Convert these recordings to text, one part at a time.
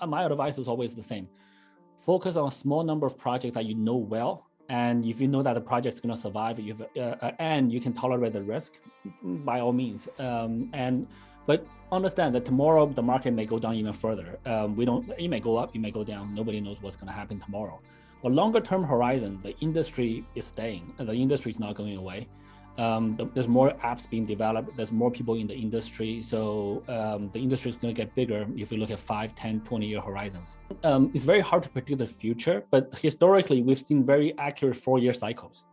my advice is always the same. Focus on a small number of projects that you know well. And if you know that the project is going to survive, and you can tolerate the risk, by all means. But understand that tomorrow the market may go down even further. It may go up, it may go down. Nobody knows what's going to happen tomorrow. But longer term horizon, the industry is staying. The industry is not going away. There's more apps being developed. There's more people in the industry. So the industry is going to get bigger if we look at 5, 10, 20-year horizons. It's very hard to predict the future, but historically, we've seen very accurate 4-year cycles.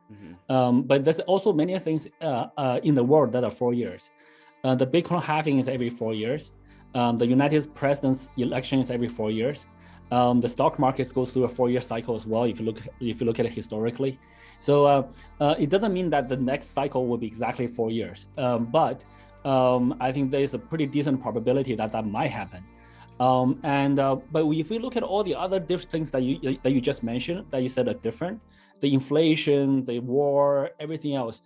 But there's also many things in the world that are 4 years. The Bitcoin halving is every 4 years. The United President's election is every 4 years. The stock market goes through a 4-year cycle as well, if you look at it historically. So it doesn't mean that the next cycle will be exactly 4 years, but I think there's a pretty decent probability that that might happen. But if we look at all the other different things that you just mentioned, that you said are different, the inflation, the war, everything else,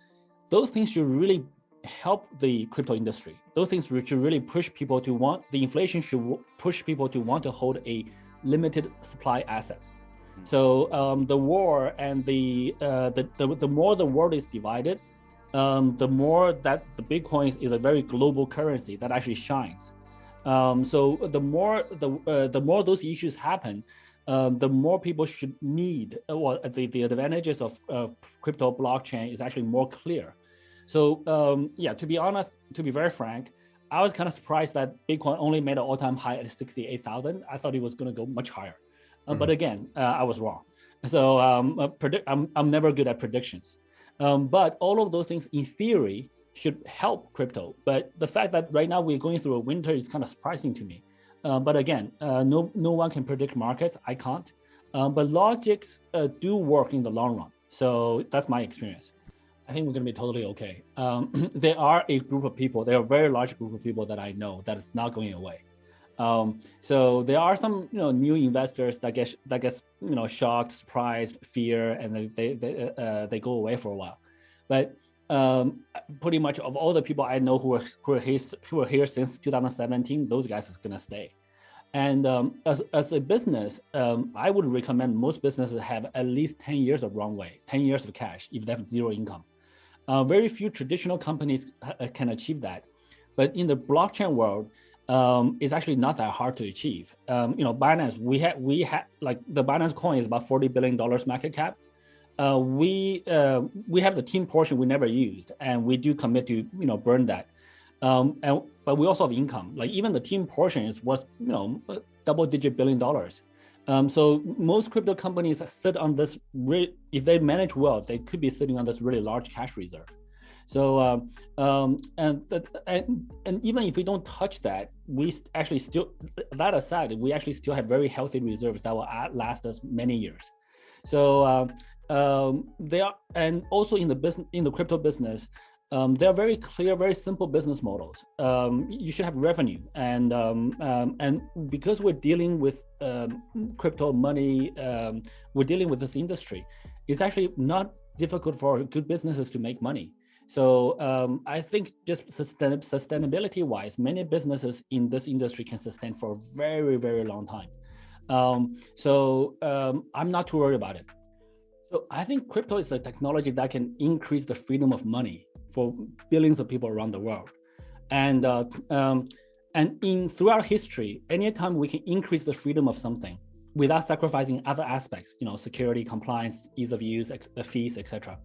those things should really help the crypto industry. Those things should really push people to want, the inflation should push people to want to hold a limited supply asset. So the war and the more the world is divided, the more that the Bitcoin is a very global currency that actually shines. So the more those issues happen, the more people should need, well, the advantages of crypto blockchain is actually more clear. So yeah, to be honest, to be very frank, I was kind of surprised that Bitcoin only made an all-time high at 68,000. I thought it was going to go much higher, but again, I was wrong. So I'm never good at predictions, but all of those things in theory should help crypto. But the fact that right now we're going through a winter is kind of surprising to me. But again, no one can predict markets. I can't. But logics do work in the long run. So that's my experience. I think we're going to be totally okay. There are a group of people, there are a very large group of people that I know that is not going away. So there are some new investors that gets shocked, surprised, fear, and they go away for a while. But pretty much of all the people I know who are here since 2017, those guys is going to stay. And as a business, I would recommend most businesses have at least 10 years of runway, 10 years of cash if they have zero income. Very few traditional companies can achieve that. But in the blockchain world, it's actually not that hard to achieve. Binance, we had like the Binance coin is about $40 billion market cap. We have the team portion we never used, and we do commit to burn that. But we also have income. Like even the team portion was double-digit $1 billion. So most crypto companies sit on this. If they manage well, they could be sitting on this really large cash reserve. So and even if we don't touch that, we actually still, that aside, we actually still have very healthy reserves that will last us many years. So they are, and also in the crypto business, they are very clear, very simple business models. You should have revenue, and because we're dealing with crypto money, we're dealing with this industry. It's actually not difficult for good businesses to make money. So I think just sustainability-wise, many businesses in this industry can sustain for a very, very long time. So I'm not too worried about it. So I think crypto is a technology that can increase the freedom of money for billions of people around the world. And throughout history, anytime we can increase the freedom of something without sacrificing other aspects, security, compliance, ease of use, fees, etc.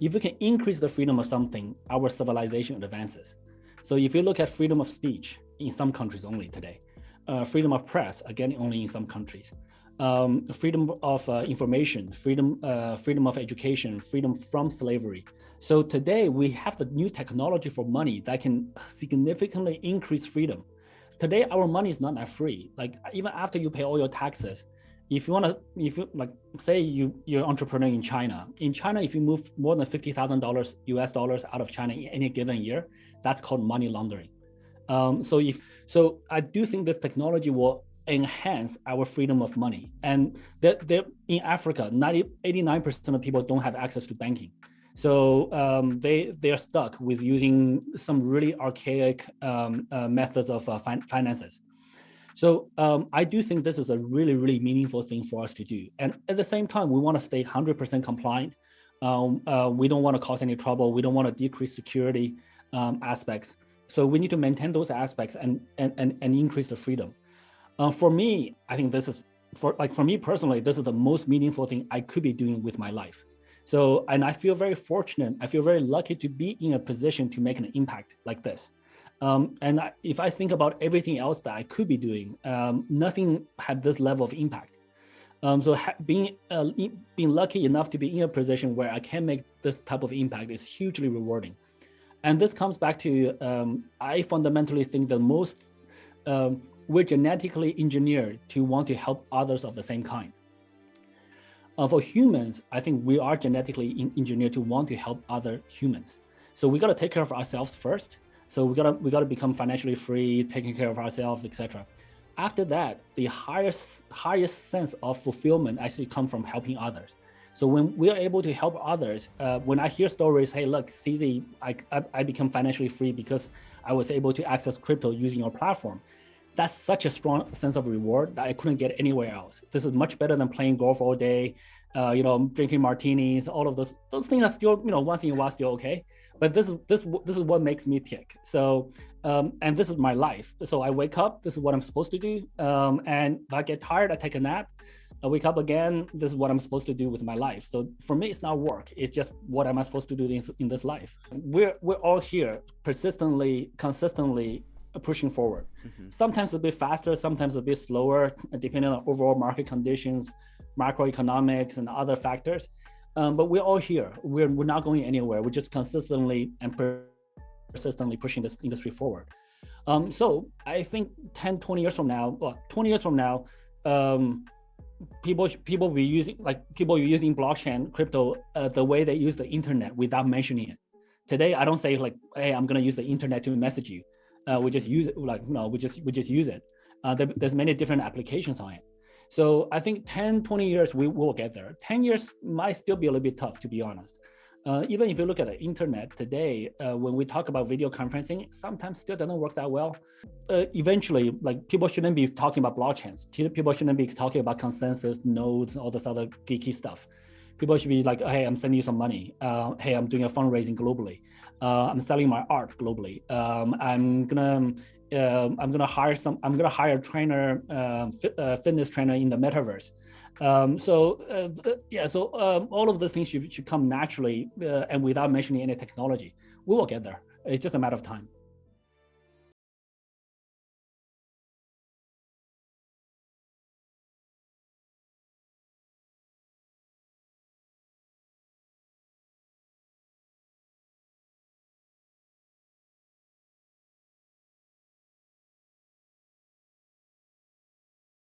If we can increase the freedom of something, our civilization advances. So if you look at freedom of speech in some countries only today, freedom of press, again, only in some countries, freedom of information, freedom of education, freedom from slavery. So today we have the new technology for money that can significantly increase freedom. Today, our money is not that free. Like even after you pay all your taxes, if you like, say you're an entrepreneur in China. In China, if you move more than $50,000 US dollars out of China in any given year, that's called money laundering. So I do think this technology will enhance our freedom of money. And in Africa, 89% of people don't have access to banking. So they are stuck with using some really archaic methods of finances. So I do think this is a really, really meaningful thing for us to do. And at the same time, we want to stay 100% compliant. We don't want to cause any trouble. We don't want to decrease security aspects. So we need to maintain those aspects and increase the freedom. For me, I think this is, for me personally, this is the most meaningful thing I could be doing with my life. So, and I feel very fortunate. I feel very lucky to be in a position to make an impact like this. If I think about everything else that I could be doing, nothing had this level of impact. So being lucky enough to be in a position where I can make this type of impact is hugely rewarding. And this comes back to, I fundamentally think that we're genetically engineered to want to help others of the same kind. For humans, I think we are genetically engineered to want to help other humans. So we got to take care of ourselves first. So we got to become financially free, taking care of ourselves, etc. After that, the highest sense of fulfillment actually comes from helping others. So when we are able to help others, when I hear stories, hey, look, CZ, I become financially free because I was able to access crypto using your platform. That's such a strong sense of reward that I couldn't get anywhere else. This is much better than playing golf all day, drinking martinis. All of those things are still, once in a while still okay. But this is what makes me tick. So, and this is my life. So I wake up, this is what I'm supposed to do. And if I get tired, I take a nap. I wake up again, this is what I'm supposed to do with my life. So for me, it's not work. It's just what am I supposed to do in this life? We're all here persistently, consistently pushing forward. Mm-hmm. Sometimes a bit faster, sometimes a bit slower, depending on overall market conditions, macroeconomics, and other factors. But we're all here. We're not going anywhere. We're just consistently and persistently pushing this industry forward. So I think 10, 20 years from now, people will be using blockchain, crypto, the way they use the internet without mentioning it. Today, I don't say like, hey, I'm gonna use the internet to message you. We just use it, we just use it. There's many different applications on it. So I think 10, 20 years, we will get there. 10 years might still be a little bit tough, to be honest. Even if you look at the internet today, when we talk about video conferencing, sometimes still doesn't work that well. Eventually, people shouldn't be talking about blockchains. People shouldn't be talking about consensus, nodes, all this other geeky stuff. People should be like, hey, I'm sending you some money. Hey, I'm doing a fundraising globally. I'm selling my art globally. I'm gonna hire a trainer, fitness trainer in the metaverse. So all of those things should come naturally and without mentioning any technology. We will get there. It's just a matter of time.